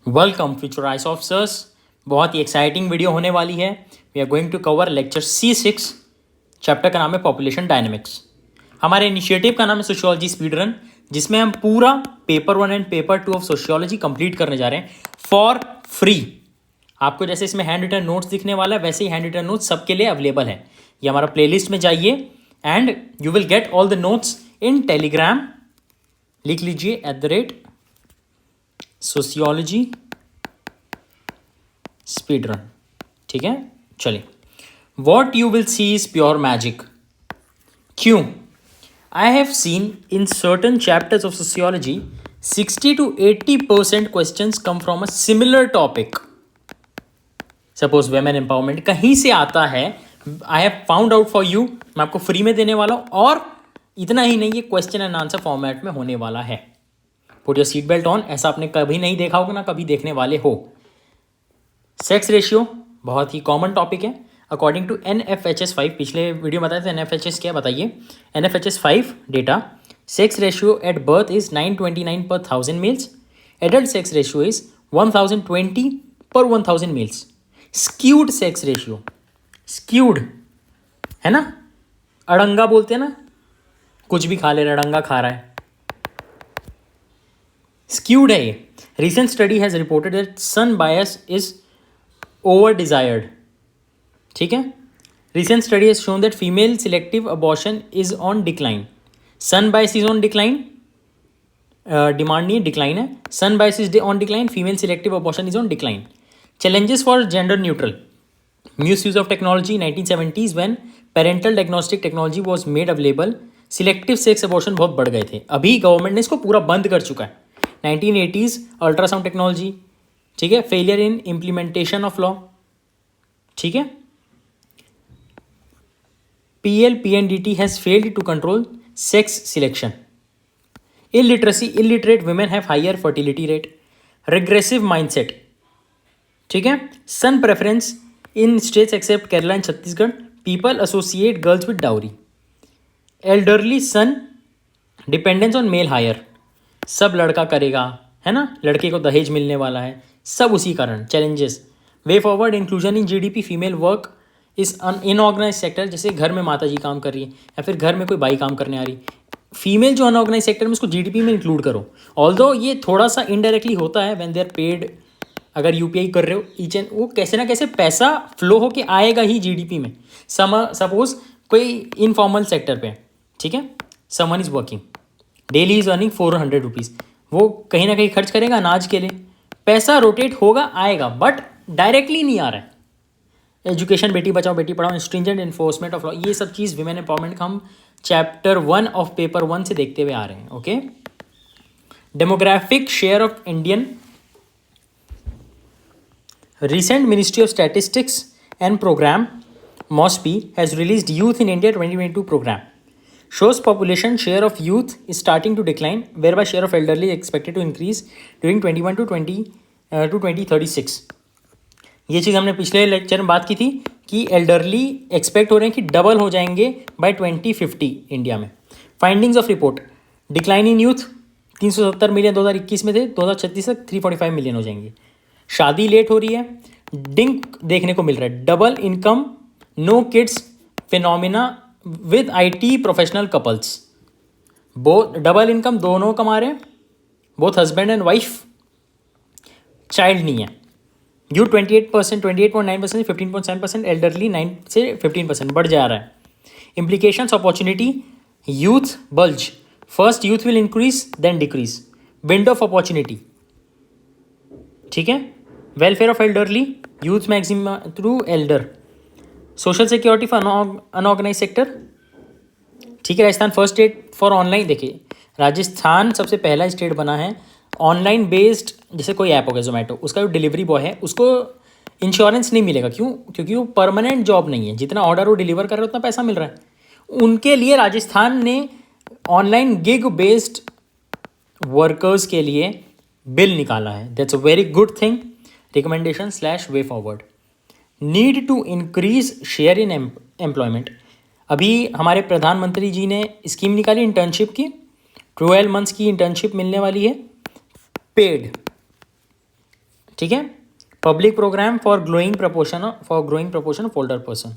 Welcome future ice officers. बहुत ही exciting video होने वाली है। We are going to cover lecture C6। Chapter का नाम है पॉपुलेशन डायनेमिक्स। हमारे इनिशिएटिव का नाम है सोशियोलॉजी स्पीड रन, जिसमें हम पूरा paper 1 and paper 2 of sociology complete करने जा रहे हैं फॉर फ्री। आपको जैसे इसमें हैंड रिटन नोट्स दिखने वाला है, वैसे ही हैंड रिटन नोट्स सबके लिए अवेलेबल है। ये हमारा प्लेलिस्ट में जाइए and you will get all the notes in Telegram. लिख लीजिए @sociology स्पीड रन। ठीक है, चलिए। What you will see is pure magic. क्यों? I have seen in certain chapters of sociology 60 to 80% questions come from a similar topic. Suppose women empowerment कहीं से आता है, I have found out for you. मैं आपको free में देने वाला हूं, और इतना ही नहीं, ये क्वेश्चन एंड आंसर फॉर्मेट में होने वाला है। Put your seat belt on. ऐसा आपने कभी नहीं देखा होगा, ना कभी देखने वाले हो। सेक्स रेशियो बहुत ही कॉमन टॉपिक है। अकॉर्डिंग टू NFHS 5, पिछले वीडियो बताए थे NFHS क्या, बताइए। NFHS 5 डेटा, sex ratio at birth is 929 per 1000 males. Adult sex ratio is 1020 per 1000 males. Skewed sex ratio, skewed है ना, अड़ंगा बोलते हैं ना, कुछ भी खा ले रहा, अड़ंगा खा रहा है, स्क्यूड है ये। Recent study has reported that son bias is over desired. ठीक है, recent study has shown that female selective abortion is on decline. Son bias is on decline, demand नहीं है, डिक्लाइन है। Son bias is on decline, female selective abortion is on decline. Challenges for gender neutral misuse of technology 1970s when parental diagnostic technology was made available, selective sex abortion बहुत बढ़ गए थे। अभी government ने इसको पूरा बंद कर चुका है। 1980s अल्ट्रासाउंड टेक्नोलॉजी, ठीक है, failure in implementation of law, ठीक है। PLPNDT has failed to control sex selection. Illiteracy, illiterate women have higher fertility rate. Regressive mindset, ठीक है। Son preference in states except Kerala and Chhattisgarh, people associate girls with dowry. Elderly son dependence on male heir, सब लड़का करेगा, है ना, लड़के को दहेज मिलने वाला है, सब उसी कारण। Challenges, way forward inclusion in GDP, female work is unorganise sector, जैसे घर में माता जी काम कर रही है या फिर घर में कोई बाई काम करने आ रही, फीमेल जो अनऑर्गेनाइज सेक्टर में, उसको GDP में इंक्लूड करो। ऑल्दो ये थोड़ा सा इनडायरेक्टली होता है व्हेन दे आर पेड। अगर UPI कर रहे हो ईच एंड, वो कैसे ना कैसे पैसा फ्लो होके आएगा ही GDP में। सपोज कोई इनफॉर्मल सेक्टर पे, ठीक है, someone is working, daily is earning 400 rupees, वो कहीं ना कहीं खर्च करेगा अनाज के लिए, पैसा रोटेट होगा, आएगा, बट डायरेक्टली नहीं आ रहा है। Education, Beti Bachao Beti Padhao, stringent enforcement of law, ये सब चीज़ विमेन एम्पावरमेंट का हम चैप्टर 1 ऑफ पेपर 1 से देखते हुए आ रहे हैं। Okay, demographic share of Indian, recent Ministry of Statistics and Program MOSPI has released Youth in India 2022 program, shows population share of youth is starting to decline, whereby share of elderly is expected to increase during 21 to 2036। ये चीज़ हमने पिछले lecture में बात की थी कि elderly expect हो रहे हैं कि डबल हो जाएंगे बाय 2050 इंडिया में। Findings of report, decline in youth 370 million 2021 में थे, 2036 तक 345 मिलियन हो जाएंगे। शादी लेट हो रही है, डिंक देखने को मिल रहा है, double income, no kids phenomena with IT professional couples, both double income दोनों कमा रहे हैं, both husband and wife, child नहीं है। यू 28%, 28.9%, 15.7%, एल्डरली 9 से 15% बढ़ जा रहा है। Implications, opportunity, youth bulge, first youth will increase then decrease, window of opportunity, ठीक है। Welfare of elderly, youth maximum through elder, social security for unorganise sector, ठीक है। Rajasthan first state for online, देखिए राजस्थान सबसे पहला स्टेट बना है ऑनलाइन बेस्ड, जैसे कोई ऐप हो गया जोमेटो, उसका जो डिलीवरी बॉय है उसको इंश्योरेंस नहीं मिलेगा, क्यों? क्योंकि वो परमानेंट जॉब नहीं है, जितना ऑर्डर वो डिलीवर कर रहे हैं उतना पैसा मिल रहा है। उनके लिए राजस्थान ने ऑनलाइन गिग बेस्ड वर्कर्स के लिए बिल निकाला है। That's a very good thing. Recommendation / way forward, need to increase share in employment. अभी हमारे प्रधानमंत्री जी ने स्कीम निकाली इंटर्नशिप की, 12 मंथ्स की इंटर्नशिप मिलने वाली है, पेड। ठीक है. Public program for growing proportion of older person.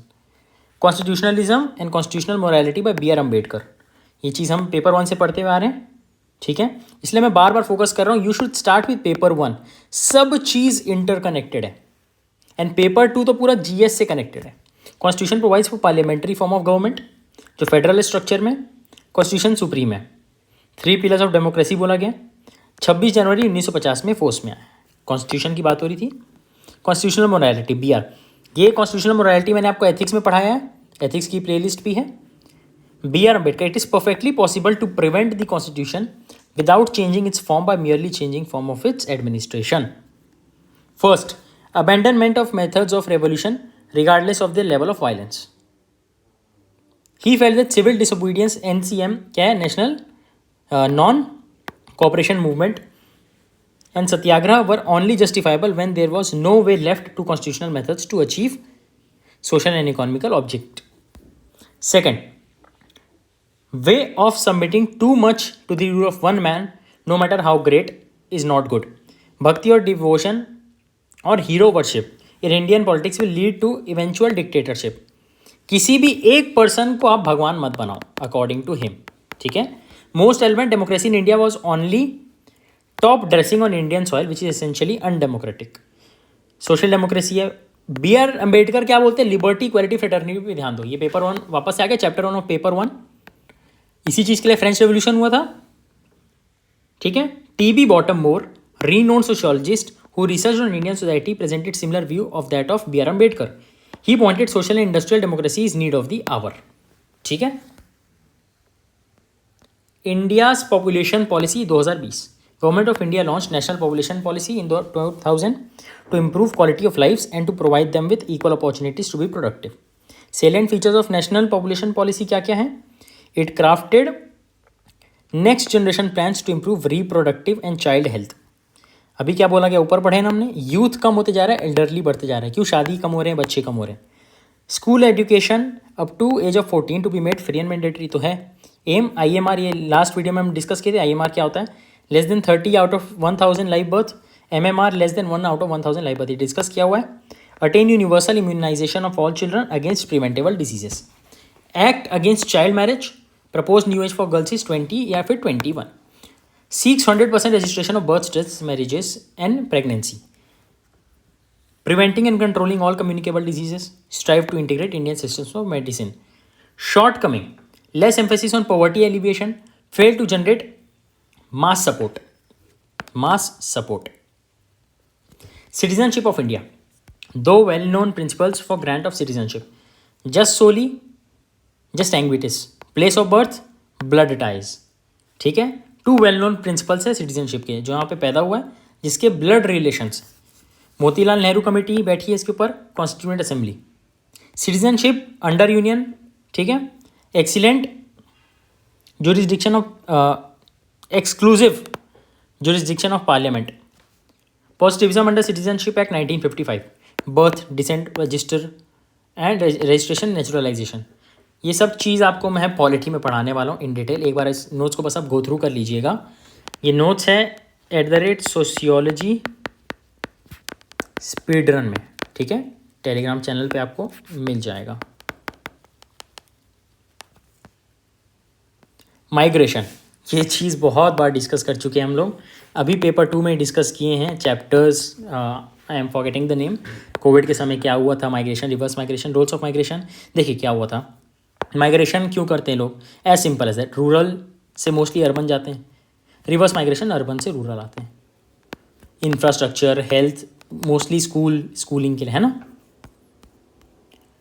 Constitutionalism and constitutional morality by B R Ambedkar. ये चीज़ हम पेपर 1 से पढ़ते हुए आ रहे हैं. ठीक है, इसलिए मैं बार बार फोकस कर रहा हूँ. You should start with paper 1. सब चीज़ इंटरकनेक्टेड है. एंड पेपर 2 तो पूरा जीएस से कनेक्टेड है. Constitution provides for parliamentary form of government, जो फेडरल स्ट्रक्चर में. कॉन्स्टिट्यूशन सुप्रीम है. 3 पिलर्स ऑफ डेमोक्रेसी बोला गया. 26 जनवरी 1950 में फोर्स में आया. कॉन्स्टिट्यूशन की बात हो रही थी. Constitutional morality B R. ये कॉन्स्टिट्यूशनल मोरालिटी मैंने आपको एथिक्स में पढ़ाया है. एथिक्स की प्लेलिस्ट भी है. B R Ambedkar. It is perfectly possible to prevent the constitution without changing its form by merely changing form of its administration. First, abandonment of methods of revolution regardless of their level of violence. He felt that civil disobedience, NCM, क्या है, National Non-Cooperation Movement and Satyagraha were only justifiable when there was no way left to constitutional methods to achieve social and economical object. Second, way of submitting too much to the rule of one man, no matter how great, is not good. Bhakti or devotion or hero worship in Indian politics will lead to eventual dictatorship. किसी भी एक person को आप भगवान मत बनाओ according to him. ठीक है. Most element democracy in India was only top dressing on Indian soil which is essentially undemocratic. Social democracy है. बी आर अम्बेडकर क्या बोलते हैं? लिबर्टी, इक्वालिटी, फ्रेटर्निटी पे ध्यान दो. ये पेपर 1 वापस से आ गया. Chapter 1 of paper 1. इसी चीज के लिए फ्रेंच रेवोल्यूशन हुआ था. ठीक है. TB bottom more, रीनोन sociologist who research on Indian society, presented similar view of that of B R Ambedkar. He pointed social and industrial democracy is need of the our. ठीक है. India's population policy 2020. Government of India launch national population policy in 2000 to improve quality of lives and to provide them with equal opportunities to be productive. Salient features of national population policy क्या क्या हैं? It crafted next generation plans to improve reproductive and child health. अभी क्या बोला गया, ऊपर पढ़े ना हमने, यूथ कम होते जा रहा है, एल्डरली बढ़ते जा रहा है. क्यों? शादी कम हो रहे हैं, बच्चे कम हो रहे हैं. School education up to age of 14 to be made free and mandatory तो है. एम IMR, ये लास्ट वीडियो में हम डिस्कस किए थे. IMR क्या होता है? Less than 30 out of 1000 live birth. MMR less than 1 out of 1000 live birth. ये डिस्कस किया हुआ है. Attain universal immunization of all children against preventable diseases. Act against child marriage. Propose new age for girls is 20 या फिर 21. Seeks 100% registration of birth, deaths, marriages and pregnancy. Preventing and controlling all communicable diseases. Strive to integrate Indian systems of medicine. Shortcoming, less emphasis on poverty alleviation. Fail to generate mass support. Citizenship of India. Though well-known principles for grant of citizenship. Just solely, just anguities. Place of birth, blood ties. ठीक है. 2 well-known principles है citizenship के, जो यहाँ पे पैदा हुआ है, जिसके blood relations. Motilal Nehru committee बैठी है इसके ऊपर, constituent assembly. Citizenship under union. ठीक है. Excellent jurisdiction of exclusive jurisdiction of parliament. Positivism under Citizenship Act 1955. Birth, descent, register and registration, naturalization. ये सब चीज़ आपको मैं पॉलिटी में पढ़ाने वाला हूँ इन डिटेल. एक बार इस नोट्स को बस आप गो थ्रू कर लीजिएगा. ये नोट्स है @sociology स्पीड रन में. ठीक है. टेलीग्राम चैनल पे आपको मिल जाएगा. माइग्रेशन, ये चीज़ बहुत बार डिस्कस कर चुके हैं हम लोग. अभी पेपर 2 में डिस्कस किए हैं chapters. I am forgetting the name. Covid के समय क्या हुआ था, migration, reverse migration, roles of migration. देखिए क्या हुआ था. माइग्रेशन क्यों करते हैं लोग? As simple as that. Rural से मोस्टली अर्बन जाते हैं. रिवर्स माइग्रेशन, अर्बन से रूरल आते हैं. इंफ्रास्ट्रक्चर, हेल्थ, मोस्टली स्कूलिंग के लिए, है ना.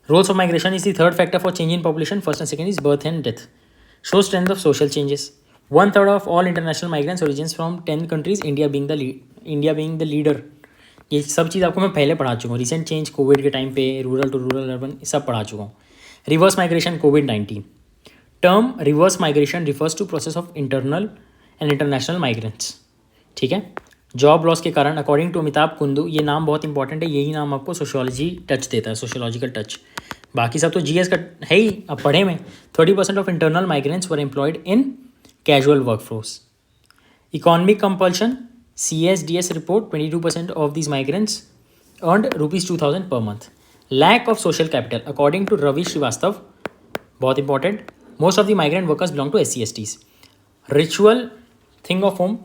Roles of migration is the third factor for change in population. First and second is birth and death. Show strength of social changes. 1/3 of all international migrants origins from 10 countries, India being the leader. ये सब चीज़ आपको मैं पहले पढ़ा चुका हूँ. Recent change covid के time पे, रूरल टू रूरल, अर्बन, सब पढ़ा चुका हूँ. रिवर्स माइग्रेशन, कोविड-19. Term reverse migration refers to process of internal and international migrants. ठीक है. जॉब लॉस के कारण, अकॉर्डिंग टू अमिताभ कुंदू, ये नाम बहुत इंपॉर्टेंट है. यही नाम आपको सोशियोलॉजी टच देता है, सोशियोलॉजिकल टच. बाकी सब तो GS का है ही. अब पढ़े में 30% of internal migrants were employed in casual workforce. Economic compulsion, CSDS report 22% of these migrants earned ₹2,000 per month. Lack of social capital. According to Ravi Srivastav, बहुत important, most of the migrant workers belong to SC/STs. Ritual thing of home.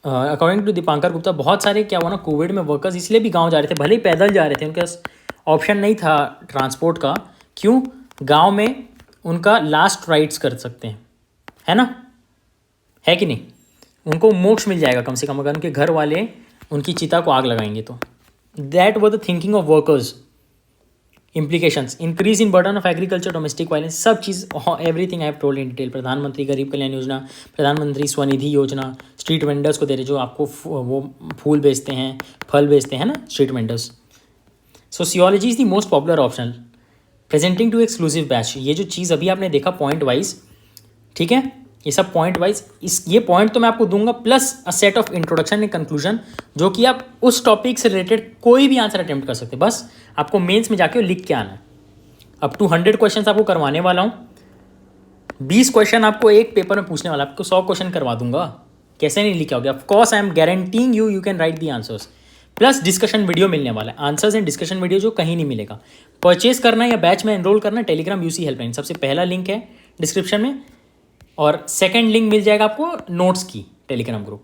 According to Dipankar Gupta, बहुत सारे क्या हुआ ना, Covid में workers इसलिए भी गांव जा रहे थे, भले ही पैदल जा रहे थे, उनके पास ऑप्शन नहीं था ट्रांसपोर्ट का. क्यों? गांव में उनका लास्ट राइट्स कर सकते हैं, है ना, है कि नहीं? उनको मोक्ष मिल जाएगा कम से कम, अगर उनके घर वाले उनकी चिता को आग लगाएंगे तो. That was the thinking of workers. implications, increase in burden of agriculture, domestic violence, सब चीज़, everything I have told in detail. प्रधानमंत्री गरीब कल्याण योजना, प्रधानमंत्री स्वनिधि योजना, स्ट्रीट वेंडर्स को दे रहे जो आपको वो फूल बेचते हैं, फल बेचते हैं ना, street vendors. Sociology is the most popular option, presenting to exclusive batch. ये जो चीज़ अभी आपने देखा पॉइंट वाइज, ठीक है, ये सब पॉइंट वाइज, ये पॉइंट तो मैं आपको दूंगा plus a set of introduction and conclusion, जो कि आप उस टॉपिक से रिलेटेड कोई भी आंसर अटेम्प्ट कर सकते हैं. बस आपको मेंस में जाके लिख के आना है. अब 200 क्वेश्चन आपको करवाने वाला हूँ. 20 क्वेश्चन आपको एक पेपर में पूछने वाला, आपको 100 क्वेश्चन करवा दूंगा. कैसे नहीं लिखे होगे? Of course I am guaranteeing you can write the answers. Plus discussion video मिलने वाला है, आंसर्स एंड डिस्कशन वीडियो जो कहीं नहीं मिलेगा. परचेज करना है या बैच में एनरोल करना है, टेलीग्राम यूसी हेल्पलाइन, सबसे पहला लिंक है डिस्क्रिप्शन में, और सेकंड लिंक मिल जाएगा आपको नोट्स की, टेलीग्राम ग्रुप.